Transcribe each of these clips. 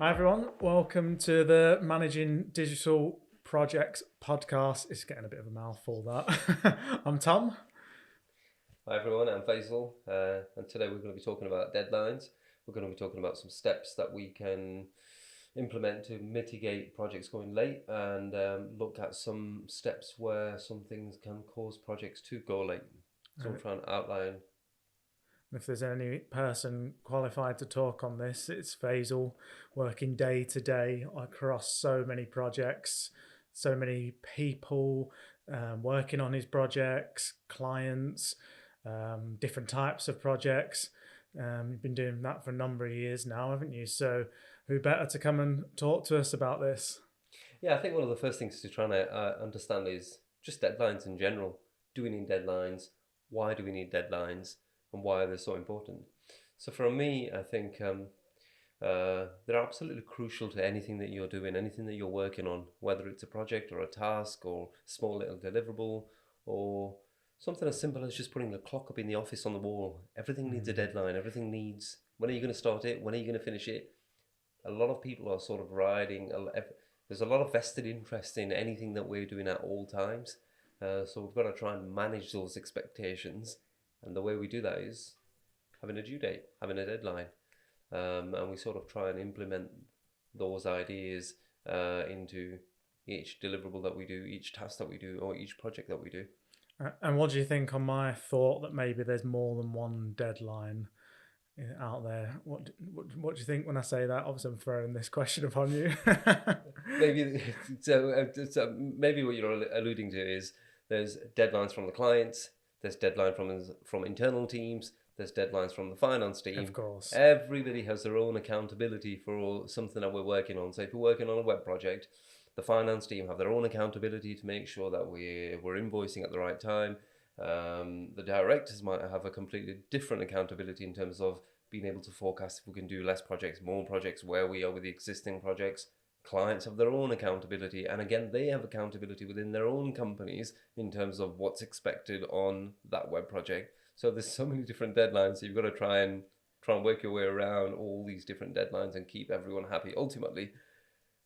Hi everyone, welcome to the Managing Digital Projects podcast. It's getting a bit of a mouthful that. I'm Tom. Hi everyone, I'm Faisal, and today we're going to be talking about deadlines. We're going to be talking about some steps that we can implement to mitigate projects going late and look at some steps where some things can cause projects to go late. So we'll try and outline. If there's any person qualified to talk on this, it's Faisal, working day to day across so many projects, so many people working on his projects, clients, different types of projects. You've been doing that for a number of years now, haven't you? So, who better to come and talk to us about this? Yeah, I think one of the first things to try and understand is just deadlines in general. Do we need deadlines? Why do we need deadlines? And why are they so important? So for me, I think they're absolutely crucial to anything that you're doing, anything that you're working on, whether it's a project or a task or a small little deliverable or something as simple as just putting a clock up in the office on the wall. Everything needs a deadline. Everything needs, when are you going to start it? When are you going to finish it? A lot of people are sort of there's a lot of vested interest in anything that we're doing at all times. So we've got to try and manage those expectations. And the way we do that is having a due date, having a deadline. And we sort of try and implement those ideas into each deliverable that we do, each task that we do, or each project that we do. And what do you think on my thought that maybe there's more than one deadline out there? What do you think when I say that? Obviously, I'm throwing this question upon you. Maybe so maybe what you're alluding to is there's deadlines from the clients, there's deadline from internal teams, there's deadlines from the finance Of team. course. Everybody has their own accountability for something that we're working on. So if we're working on a web project, the finance team have their own accountability to make sure that we're invoicing at the right time. The directors might have a completely different accountability in terms of being able to forecast if we can do less projects, more projects, where we are with the existing projects. Clients have their own accountability, and again, they have accountability within their own companies in terms of what's expected on that web project. So there's so many different deadlines. So you've got to try and work your way around all these different deadlines and keep everyone happy. Ultimately,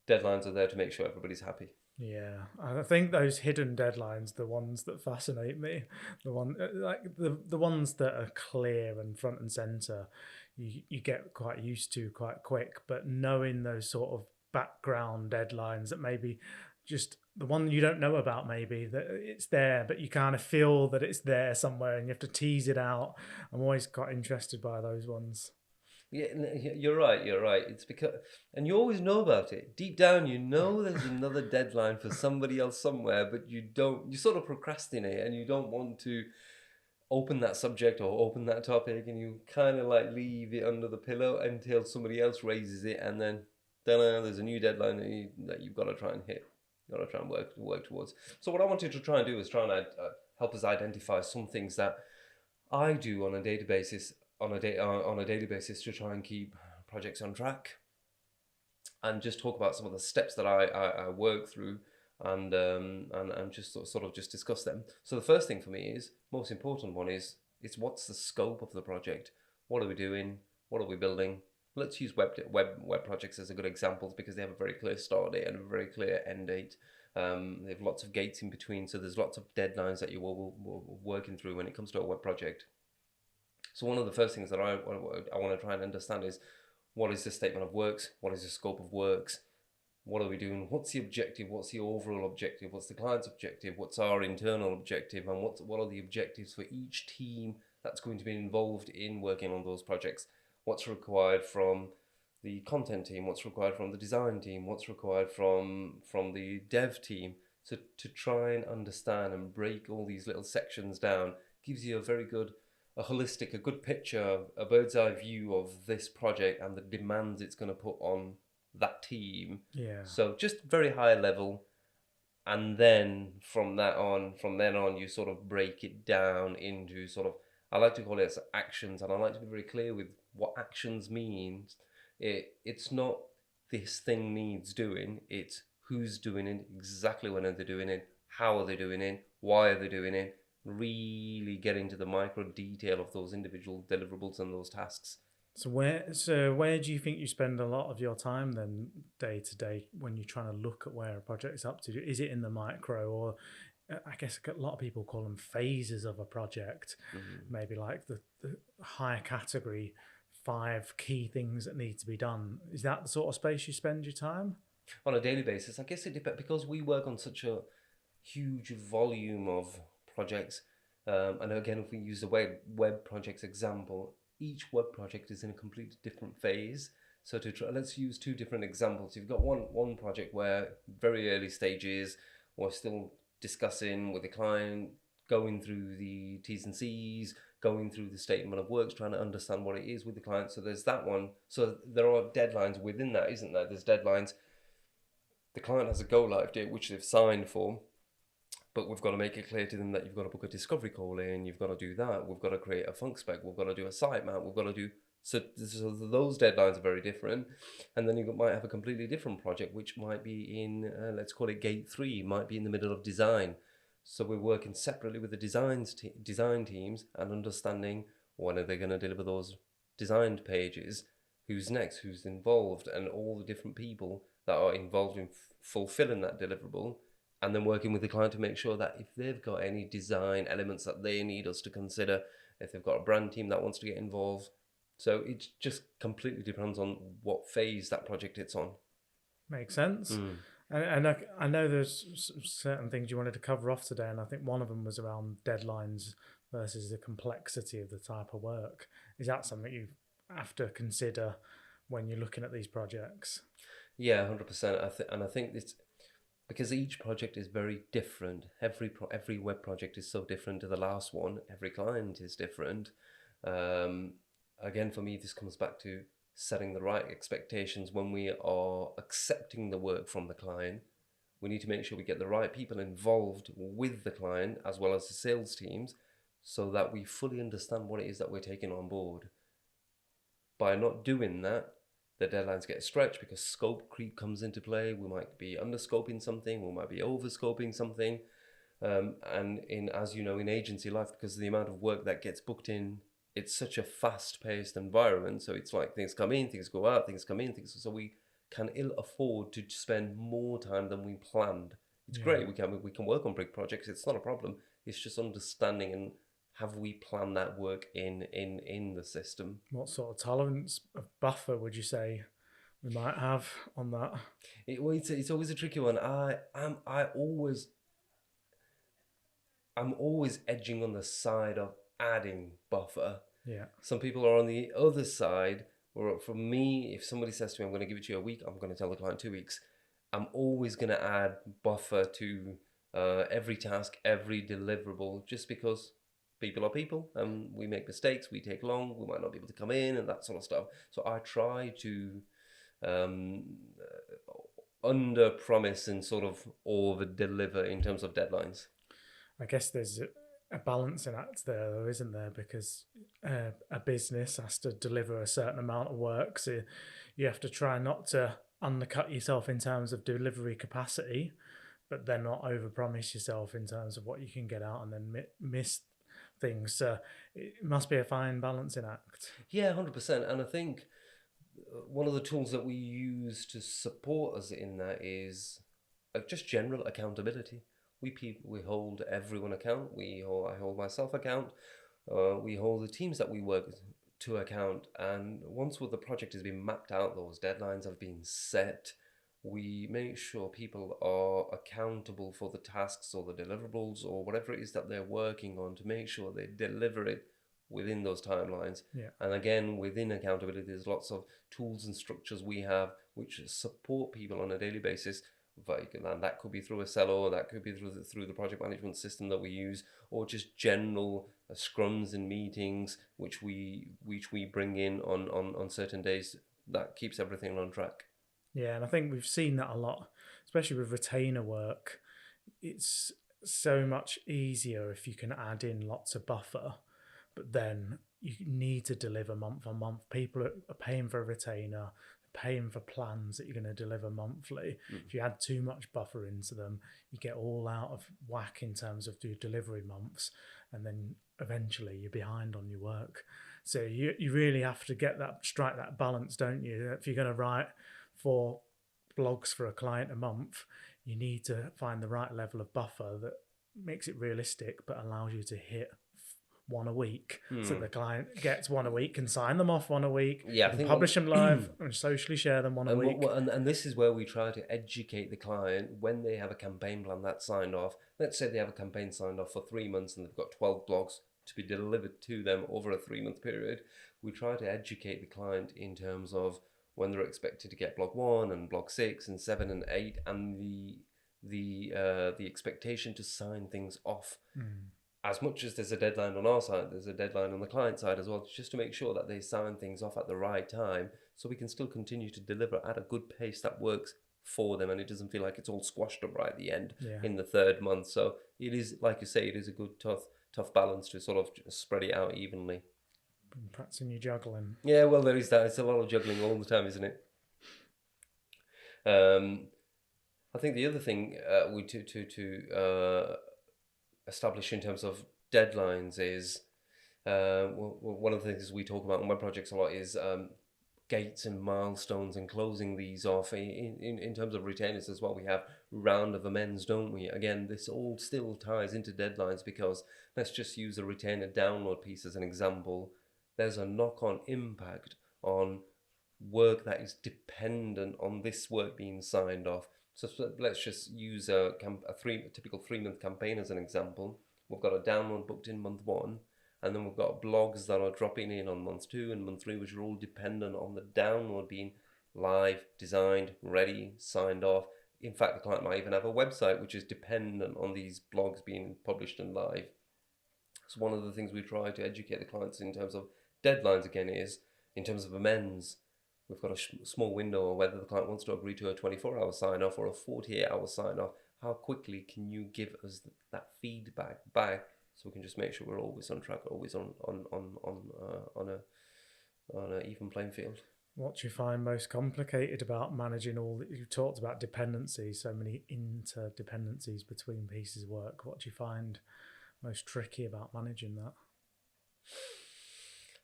deadlines are there to make sure everybody's happy. Yeah, I think those hidden deadlines, the ones that fascinate me, the ones that are clear and front and center, you get quite used to quite quick. But knowing those sort of background deadlines that maybe just the one you don't know about, maybe that it's there, but you kind of feel that it's there somewhere, and you have to tease it out. I'm always quite interested by those ones. Yeah, you're right. You're right. It's because, and you always know about it. Deep down, you know there's another deadline for somebody else somewhere, but you don't. You sort of procrastinate, and you don't want to open that subject or open that topic, and you kind of like leave it under the pillow until somebody else raises it, and then there's a new deadline that you've got to try and hit. You've got to try and work towards. So what I wanted to try and do is try and help us identify some things that I do on a daily basis on a daily basis to try and keep projects on track, and just talk about some of the steps that I work through, and just sort of just discuss them. So the first thing for me is most important one is it's what's the scope of the project? What are we doing? What are we building? Let's use web projects as a good example because they have a very clear start date and a very clear end date. They have lots of gates in between, so there's lots of deadlines that you're working through when it comes to a web project. So one of the first things that I want to try and understand is what is the statement of works? What is the scope of works? What are we doing? What's the objective? What's the overall objective? What's the client's objective? What's our internal objective? And what are the objectives for each team that's going to be involved in working on those projects? What's required from the content team? What's required from the design team? What's required from the dev team? So to try and understand and break all these little sections down gives you a holistic, a good picture, a bird's eye view of this project and the demands it's going to put on that team. Yeah. So just very high level, and then from then on, you sort of break it down into sort of, I like to call it as actions, and I like to be very clear with what actions means. It's not this thing needs doing. It's who's doing it, exactly when are they doing it, how are they doing it, why are they doing it, really get into the micro detail of those individual deliverables and those tasks. So where do you think you spend a lot of your time then, day to day, when you're trying to look at where a project's up to? Is it in the micro, or I guess a lot of people call them phases of a project, Mm. maybe like the higher category, 5 key things that need to be done. Is that the sort of space you spend your time? On a daily basis, I guess it depends because we work on such a huge volume of projects. And again, if we use the web projects example, each web project is in a completely different phase. So let's use 2 different examples. You've got one project where very early stages, we're still discussing with the client, going through the T's and C's, going through the statement of works, trying to understand what it is with the client. So there's that one. So there are deadlines within that, isn't there? There's deadlines. The client has a go live date which they've signed for, but we've got to make it clear to them that you've got to book a discovery call in, you've got to do that, we've got to create a funk spec, we've got to do a sitemap, we've got to do so those deadlines are very different. And then you might have a completely different project which might be in let's call it gate 3, might be in the middle of design. So we're working separately with the design teams and understanding when are they going to deliver those designed pages, who's next, who's involved, and all the different people that are involved in fulfilling that deliverable, and then working with the client to make sure that if they've got any design elements that they need us to consider, if they've got a brand team that wants to get involved. So it just completely depends on what phase that project it's on. Makes sense. Mm. And I know there's certain things you wanted to cover off today, and I think one of them was around deadlines versus the complexity of the type of work. Is that something you have to consider when you're looking at these projects? Yeah, 100%. And I think it's because each project is very different. Every web project is so different to the last one. Every client is different. Again, for me, this comes back to setting the right expectations when we are accepting the work from the client. We need to make sure we get the right people involved with the client as well as the sales teams so that we fully understand what it is that we're taking on board. By not doing that, the deadlines get stretched because scope creep comes into play. We might be under-scoping something, we might be over-scoping something. And as you know, in agency life, because of the amount of work that gets booked in, it's such a fast-paced environment. So it's like things come in, things go out, things come in, so we can ill afford to spend more time than we planned. It's great. We can work on big projects. It's not a problem. It's just understanding and have we planned that work in the system. What sort of tolerance of buffer would you say we might have on that? It's always a tricky one. I'm always edging on the side of adding buffer. Yeah. Some people are on the other side. Or for me, if somebody says to me, I'm going to give it to you a week, I'm going to tell the client 2 weeks. I'm always going to add buffer to every task, every deliverable, just because people are people and we make mistakes, we take long, we might not be able to come in and that sort of stuff. So I try to under promise and sort of over deliver in terms of deadlines. I guess there's a balancing act there, though, isn't there? Because a business has to deliver a certain amount of work, so you have to try not to undercut yourself in terms of delivery capacity, but then not overpromise yourself in terms of what you can get out and then miss things. So it must be a fine balancing act. Yeah, 100%. And I think one of the tools that we use to support us in that is just general accountability. We hold everyone account. I hold myself account. We hold the teams that we work to account. And once the project has been mapped out, those deadlines have been set, we make sure people are accountable for the tasks or the deliverables or whatever it is that they're working on to make sure they deliver it within those timelines. Yeah. And again, within accountability, there's lots of tools and structures we have which support people on a daily basis. And that could be through a Cello, that could be through the project management system that we use, or just general scrums and meetings which we bring in on certain days that keeps everything on track. Yeah, and I think we've seen that a lot, especially with retainer work. It's so much easier if you can add in lots of buffer, but then you need to deliver month on month. People are paying for a retainer, paying for plans that you're going to deliver monthly. If you add too much buffer into them, you get all out of whack in terms of the delivery months, and then eventually you're behind on your work. So you really have to strike that balance, don't you? If you're going to write 4 blogs for a client a month, you need to find the right level of buffer that makes it realistic but allows you to hit one a week, so the client gets one a week, can sign them off one a week, Yeah, can publish them live and socially share them one a week. And this is where we try to educate the client when they have a campaign plan that's signed off. Let's say they have a campaign signed off for 3 months and they've got 12 blogs to be delivered to them over a 3-month period. We try to educate the client in terms of when they're expected to get blog 1 and blog 6 and 7 and 8, and the expectation to sign things off. As much as there's a deadline on our side, there's a deadline on the client side as well, just to make sure that they sign things off at the right time, so we can still continue to deliver at a good pace that works for them, and it doesn't feel like it's all squashed up right at the end in the 3rd month. So it is, like you say, it is a good tough balance to sort of spread it out evenly. Been practicing your juggling. Yeah, well, there is that. It's a lot of juggling all the time, isn't it? I think the other thing we to establish in terms of deadlines is one of the things we talk about in web projects a lot is gates and milestones and closing these off. In terms of retainers as well, we have round of amends, don't we? Again, this all still ties into deadlines, because let's just use a retainer download piece as an example. There's a knock-on impact on work that is dependent on this work being signed off. So let's just use a typical 3-month campaign as an example. We've got a download booked in month 1, and then we've got blogs that are dropping in on month 2 and month 3, which are all dependent on the download being live, designed, ready, signed off. In fact, the client might even have a website which is dependent on these blogs being published and live. So one of the things we try to educate the clients in terms of deadlines, again, is in terms of amends. We've got a small window, whether the client wants to agree to a 24-hour sign-off or a 48-hour sign-off. How quickly can you give us that feedback back, so we can just make sure we're always on track, always on an even playing field? What do you find most complicated about managing all that? You've talked about dependencies, so many interdependencies between pieces of work. What do you find most tricky about managing that?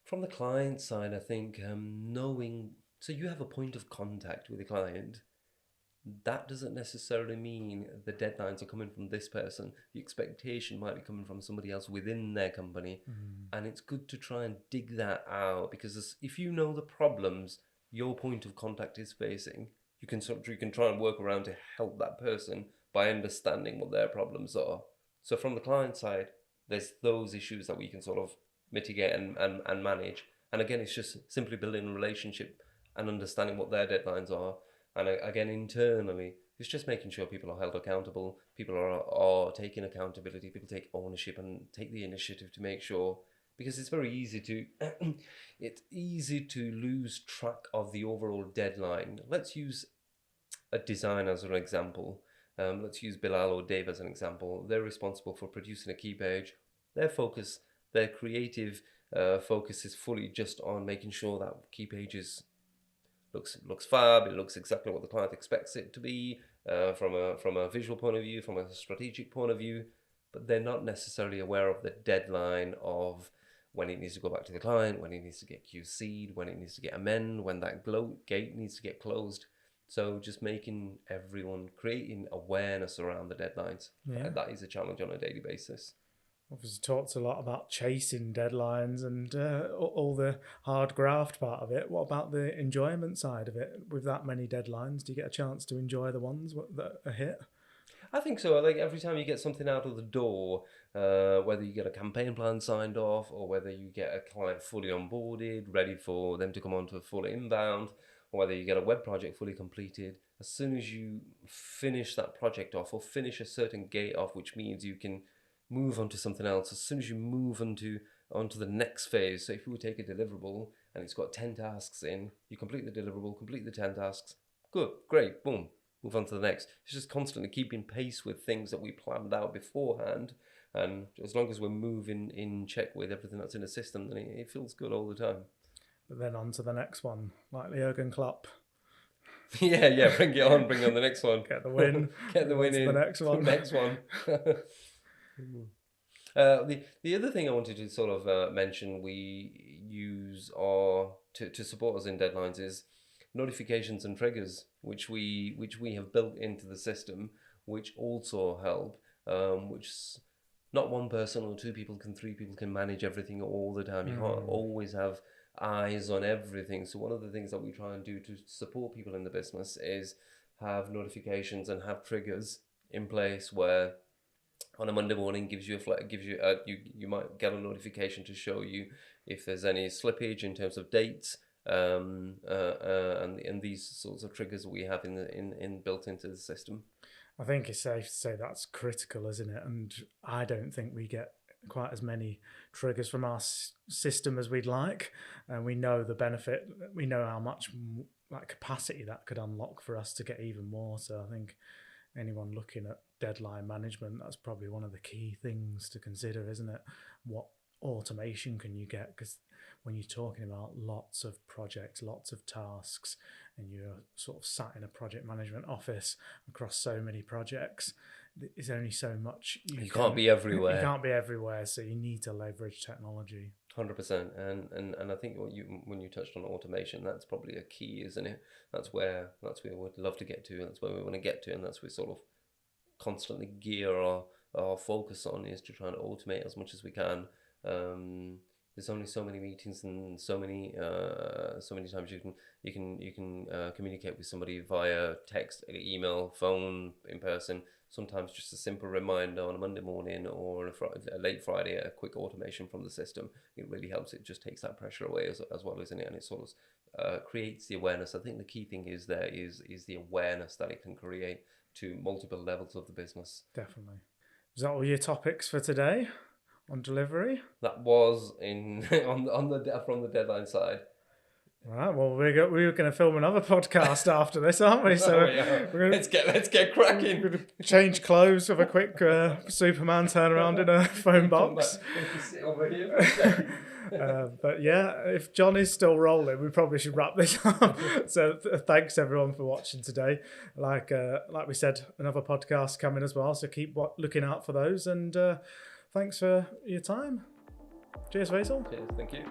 From the client side, I think knowing. So you have a point of contact with the client. That doesn't necessarily mean the deadlines are coming from this person. The expectation might be coming from somebody else within their company. And it's good to try and dig that out, because if you know the problems your point of contact is facing, you can try and work around to help that person by understanding what their problems are. So from the client side, there's those issues that we can sort of mitigate and manage. And again, it's just simply building a relationship and understanding what their deadlines are. And again, internally, it's just making sure people are held accountable, people are taking accountability, people take ownership and take the initiative to make sure, because it's very easy to lose track of the overall deadline. Let's use a design as an example. Let's use Bilal or Dave as an example. They're responsible for producing a key page. Their creative focus is fully just on making sure that key pages looks fab. It looks exactly what the client expects it to be from a visual point of view, from a strategic point of view. But they're not necessarily aware of the deadline of when it needs to go back to the client, when it needs to get QC'd, when it needs to get amended, when that gate needs to get closed. So just making everyone, creating awareness around the deadlines. Yeah. That is a challenge on a daily basis. Obviously talked a lot about chasing deadlines and all the hard graft part of it. What about the enjoyment side of it? With that many deadlines, do you get a chance to enjoy the ones that are hit? I think so. Like every time you get something out of the door, whether you get a campaign plan signed off or whether you get a client fully onboarded, ready for them to come on to a full inbound, or whether you get a web project fully completed, as soon as you finish that project off or finish a certain gate off, which means you can move on to something else, as soon as you move onto the next phase. So if you take a deliverable and it's got 10 tasks in, you complete the deliverable, complete the 10 tasks, good, great, boom, move on to the next. It's just constantly keeping pace with things that we planned out beforehand, and as long as we're moving in check with everything that's in the system, then it feels good all the time. But then on to the next one, like the Jurgen Klopp. yeah, bring on the next one. Get the win. Get the win in. The next one. Next one. The other thing I wanted to sort of mention we use to support us in deadlines is notifications and triggers, which we have built into the system, which also help. Which not one person or two people can, three people can manage everything all the time. You can't always have eyes on everything. So one of the things that we try and do to support people in the business is have notifications and have triggers in place where on a Monday morning you might get a notification to show you if there's any slippage in terms of dates, and these sorts of triggers we have in built into the system. I think it's safe to say that's critical, isn't it? And I don't think we get quite as many triggers from our system as we'd like. And we know the benefit, we know how much like capacity that could unlock for us to get even more. So I think anyone looking at deadline management, that's probably one of the key things to consider, isn't it? What automation can you get? Because when you're talking about lots of projects, lots of tasks, and you're sort of sat in a project management office across so many projects, there's only so much you can't be everywhere. You can't be everywhere, so you need to leverage technology. 100%, and I think when you touched on automation, that's probably a key, isn't it? That's where we'd love to get to, and that's where we want to get to, and that's where we sort of constantly gear our focus on, is to try and automate as much as we can. There's only so many meetings and so many times you can communicate with somebody via text, email, phone, in person. Sometimes just a simple reminder on a Monday morning or a late Friday, a quick automation from the system, it really helps. It just takes that pressure away as well, isn't it? And it sort of creates the awareness. I think the key thing is the awareness that it can create to multiple levels of the business. Definitely. Is that all your topics for today on delivery? That was from the deadline side. Right, well, we're going to film another podcast after this, aren't we? So let's get cracking. We're going to change clothes with a quick Superman turnaround in a phone box. But yeah, if John is still rolling, we probably should wrap this up. So thanks everyone for watching today. Like we said, another podcast coming as well, so keep looking out for those. And thanks for your time. Cheers, Faisal. Cheers, thank you.